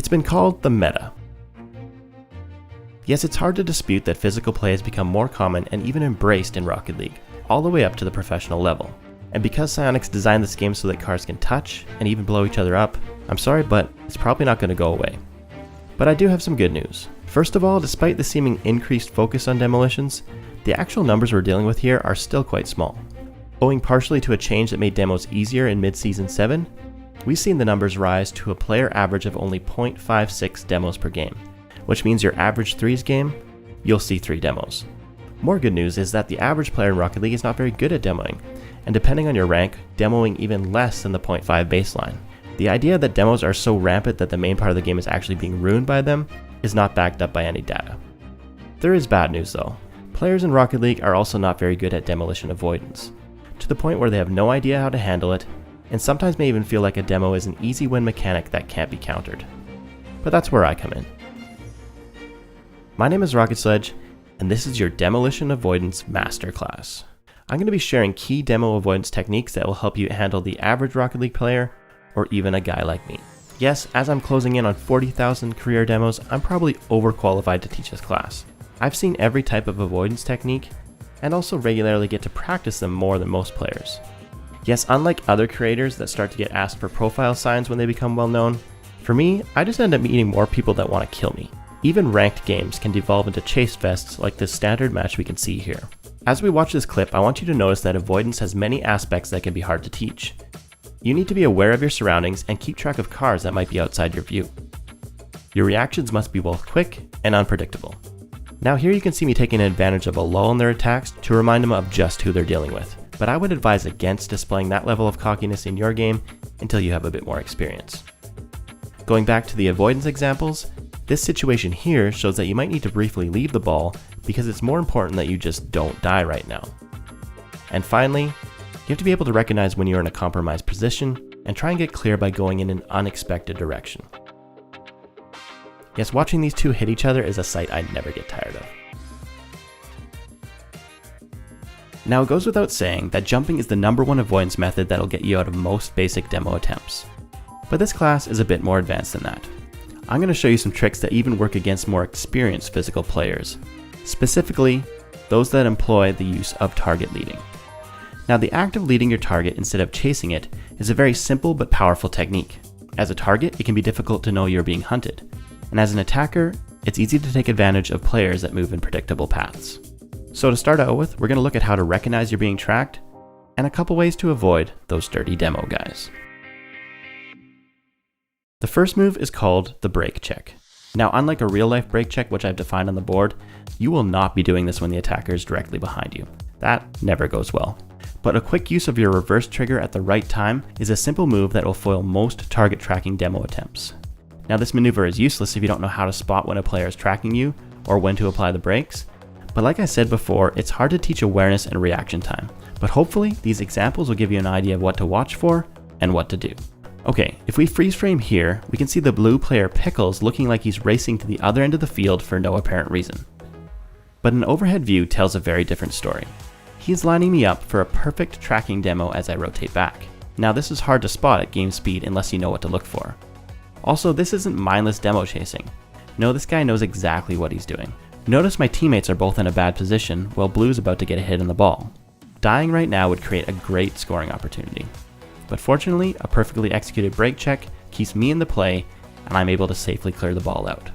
It's been called the meta. Yes, it's hard to dispute that physical play has become more common and even embraced in Rocket League, all the way up to the professional level. And because Psyonix designed this game so that cars can touch and even blow each other up, I'm sorry, but it's probably not going to go away. But I do have some good news. First of all, despite the seeming increased focus on demolitions, the actual numbers we're dealing with here are still quite small. Owing partially to a change that made demos easier in mid-season 7, we've seen the numbers rise to a player average of only 0.56 demos per game, which means your average 3s game, you'll see 3 demos. More good news is that the average player in Rocket League is not very good at demoing, and depending on your rank, demoing even less than the 0.5 baseline. The idea that demos are so rampant that the main part of the game is actually being ruined by them is not backed up by any data. There is bad news though. Players in Rocket League are also not very good at demolition avoidance, to the point where they have no idea how to handle it, and sometimes may even feel like a demo is an easy win mechanic that can't be countered. But that's where I come in. My name is Rocket Sledge, and this is your Demolition Avoidance Masterclass. I'm going to be sharing key demo avoidance techniques that will help you handle the average Rocket League player, or even a guy like me. Yes, as I'm closing in on 40,000 career demos, I'm probably overqualified to teach this class. I've seen every type of avoidance technique, and also regularly get to practice them more than most players. Yes, unlike other creators that start to get asked for profile signs when they become well known, for me, I just end up meeting more people that want to kill me. Even ranked games can devolve into chase fests like this standard match we can see here. As we watch this clip, I want you to notice that avoidance has many aspects that can be hard to teach. You need to be aware of your surroundings and keep track of cars that might be outside your view. Your reactions must be both quick and unpredictable. Now here you can see me taking advantage of a lull in their attacks to remind them of just who they're dealing with, but I would advise against displaying that level of cockiness in your game until you have a bit more experience. Going back to the avoidance examples, this situation here shows that you might need to briefly leave the ball because it's more important that you just don't die right now. And finally, you have to be able to recognize when you're in a compromised position and try and get clear by going in an unexpected direction. Yes, watching these two hit each other is a sight I'd never get tired of. Now it goes without saying that jumping is the #1 avoidance method that'll get you out of most basic demo attempts. But this class is a bit more advanced than that. I'm going to show you some tricks that even work against more experienced physical players, specifically those that employ the use of target leading. Now the act of leading your target instead of chasing it is a very simple but powerful technique. As a target, it can be difficult to know you're being hunted, and as an attacker, it's easy to take advantage of players that move in predictable paths. So to start out with, we're going to look at how to recognize you're being tracked, and a couple ways to avoid those dirty demo guys. The first move is called the brake check. Now unlike a real life brake check which I've defined on the board, you will not be doing this when the attacker is directly behind you. That never goes well. But a quick use of your reverse trigger at the right time is a simple move that will foil most target tracking demo attempts. Now this maneuver is useless if you don't know how to spot when a player is tracking you or when to apply the brakes, but like I said before, it's hard to teach awareness and reaction time, but hopefully these examples will give you an idea of what to watch for and what to do. Okay, if we freeze frame here, we can see the blue player Pickles looking like he's racing to the other end of the field for no apparent reason. But an overhead view tells a very different story. He's lining me up for a perfect tracking demo as I rotate back. Now this is hard to spot at game speed unless you know what to look for. Also, this isn't mindless demo chasing. No, this guy knows exactly what he's doing. Notice my teammates are both in a bad position while Blue's about to get a hit on the ball. Dying right now would create a great scoring opportunity. But fortunately, a perfectly executed brake check keeps me in the play and I'm able to safely clear the ball out.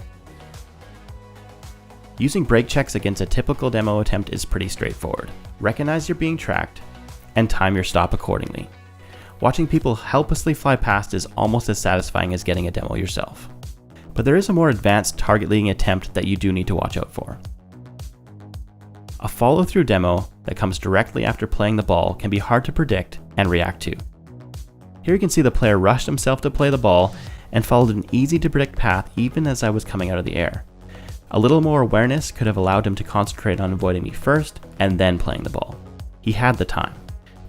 Using brake checks against a typical demo attempt is pretty straightforward. Recognize you're being tracked and time your stop accordingly. Watching people helplessly fly past is almost as satisfying as getting a demo yourself. But there is a more advanced target leading attempt that you do need to watch out for. A follow-through demo that comes directly after playing the ball can be hard to predict and react to. Here you can see the player rushed himself to play the ball and followed an easy to predict path even as I was coming out of the air. A little more awareness could have allowed him to concentrate on avoiding me first and then playing the ball. He had the time.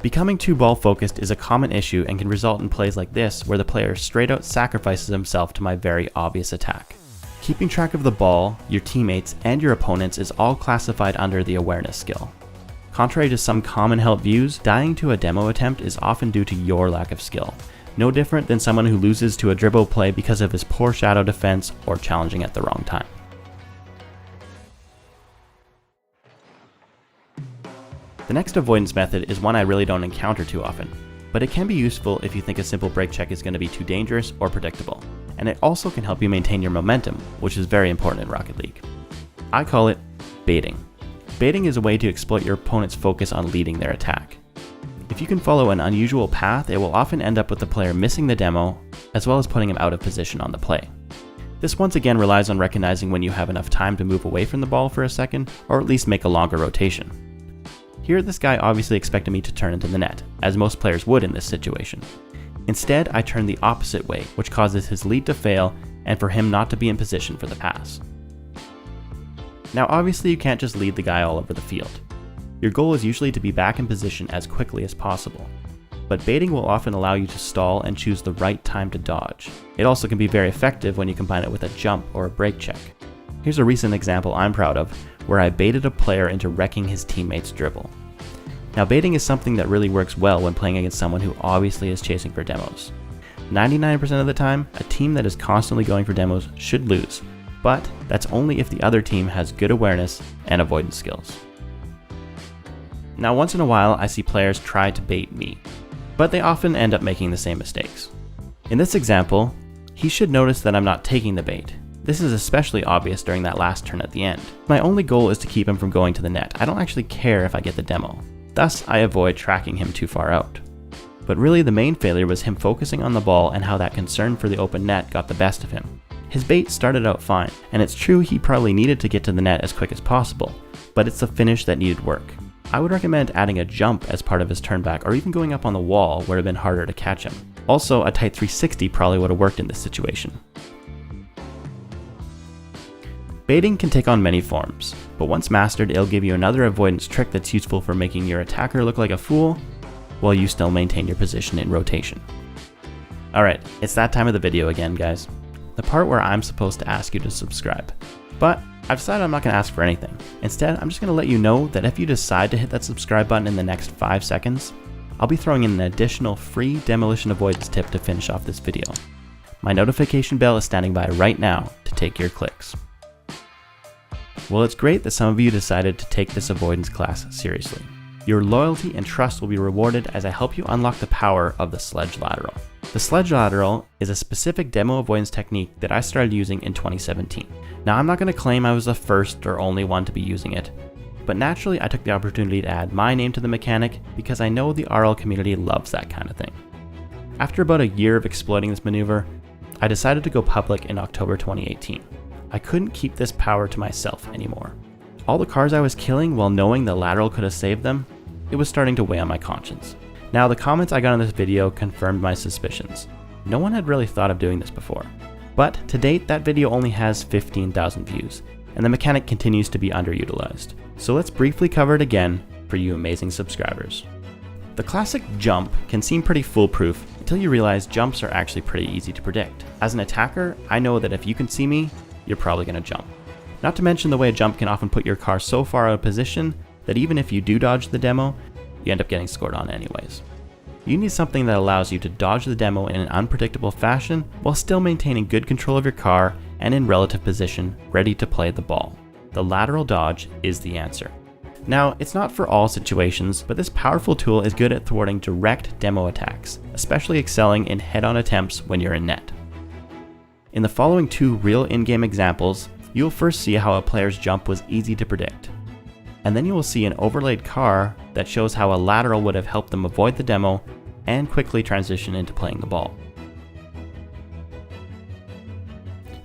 Becoming too ball focused is a common issue and can result in plays like this where the player straight out sacrifices himself to my very obvious attack. Keeping track of the ball, your teammates, and your opponents is all classified under the awareness skill. Contrary to some common held views, dying to a demo attempt is often due to your lack of skill, No different than someone who loses to a dribble play because of his poor shadow defense or challenging at the wrong time. The next avoidance method is one I really don't encounter too often, but it can be useful if you think a simple brake check is going to be too dangerous or predictable, and it also can help you maintain your momentum, which is very important in Rocket League. I call it baiting. Baiting is a way to exploit your opponent's focus on leading their attack. If you can follow an unusual path, it will often end up with the player missing the demo, as well as putting him out of position on the play. This once again relies on recognizing when you have enough time to move away from the ball for a second, or at least make a longer rotation. Here, this guy obviously expected me to turn into the net, as most players would in this situation. Instead, I turned the opposite way, which causes his lead to fail and for him not to be in position for the pass. Now obviously you can't just lead the guy all over the field. Your goal is usually to be back in position as quickly as possible, but baiting will often allow you to stall and choose the right time to dodge. It also can be very effective when you combine it with a jump or a brake check. Here's a recent example I'm proud of, where I baited a player into wrecking his teammate's dribble. Now baiting is something that really works well when playing against someone who obviously is chasing for demos. 99% of the time, a team that is constantly going for demos should lose, but that's only if the other team has good awareness and avoidance skills. Now once in a while I see players try to bait me, but they often end up making the same mistakes. In this example, he should notice that I'm not taking the bait. This is especially obvious during that last turn at the end. My only goal is to keep him from going to the net. I don't actually care if I get the demo. Thus, I avoid tracking him too far out. But really the main failure was him focusing on the ball and how that concern for the open net got the best of him. His bait started out fine, and it's true he probably needed to get to the net as quick as possible, but it's the finish that needed work. I would recommend adding a jump as part of his turn back, or even going up on the wall where it would have been harder to catch him. Also, a tight 360 probably would have worked in this situation. Baiting can take on many forms, but once mastered, it'll give you another avoidance trick that's useful for making your attacker look like a fool, while you still maintain your position in rotation. Alright, it's that time of the video again, guys. The part where I'm supposed to ask you to subscribe. But I've decided I'm not going to ask for anything. Instead, I'm just going to let you know that if you decide to hit that subscribe button in the next 5 seconds, I'll be throwing in an additional free demolition avoidance tip to finish off this video. My notification bell is standing by right now to take your clicks. Well, it's great that some of you decided to take this avoidance class seriously. Your loyalty and trust will be rewarded as I help you unlock the power of the sledge lateral. The sledge lateral is a specific demo avoidance technique that I started using in 2017. Now I'm not going to claim I was the first or only one to be using it, but naturally I took the opportunity to add my name to the mechanic because I know the RL community loves that kind of thing. After about a year of exploiting this maneuver, I decided to go public in October 2018. I couldn't keep this power to myself anymore. All the cars I was killing while knowing the lateral could have saved them, it was starting to weigh on my conscience. Now the comments I got on this video confirmed my suspicions. No one had really thought of doing this before. But to date that video only has 15,000 views, and the mechanic continues to be underutilized. So let's briefly cover it again for you amazing subscribers. The classic jump can seem pretty foolproof until you realize jumps are actually pretty easy to predict. As an attacker, I know that if you can see me, you're probably going to jump. Not to mention the way a jump can often put your car so far out of position that even if you do dodge the demo, you end up getting scored on anyways. You need something that allows you to dodge the demo in an unpredictable fashion while still maintaining good control of your car and in relative position, ready to play the ball. The lateral dodge is the answer. Now, it's not for all situations, but this powerful tool is good at thwarting direct demo attacks, especially excelling in head-on attempts when you're in net. In the following 2 real in-game examples, you will first see how a player's jump was easy to predict. And then you will see an overlaid car that shows how a lateral would have helped them avoid the demo and quickly transition into playing the ball.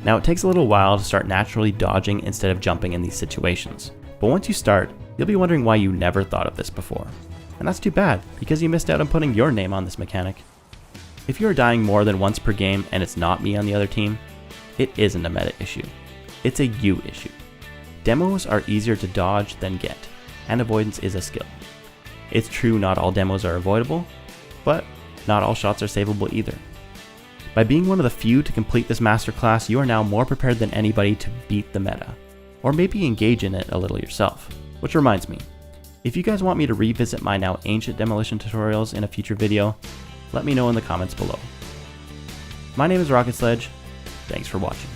Now it takes a little while to start naturally dodging instead of jumping in these situations, but once you start, you'll be wondering why you never thought of this before. And that's too bad, because you missed out on putting your name on this mechanic. If you are dying more than once per game and it's not me on the other team, it isn't a meta issue. It's a you issue. Demos are easier to dodge than get, and avoidance is a skill. It's true not all demos are avoidable, but not all shots are savable either. By being one of the few to complete this masterclass, you are now more prepared than anybody to beat the meta, or maybe engage in it a little yourself. Which reminds me, if you guys want me to revisit my now ancient demolition tutorials in a future video, let me know in the comments below. My name is Rocket Sledge. Thanks for watching.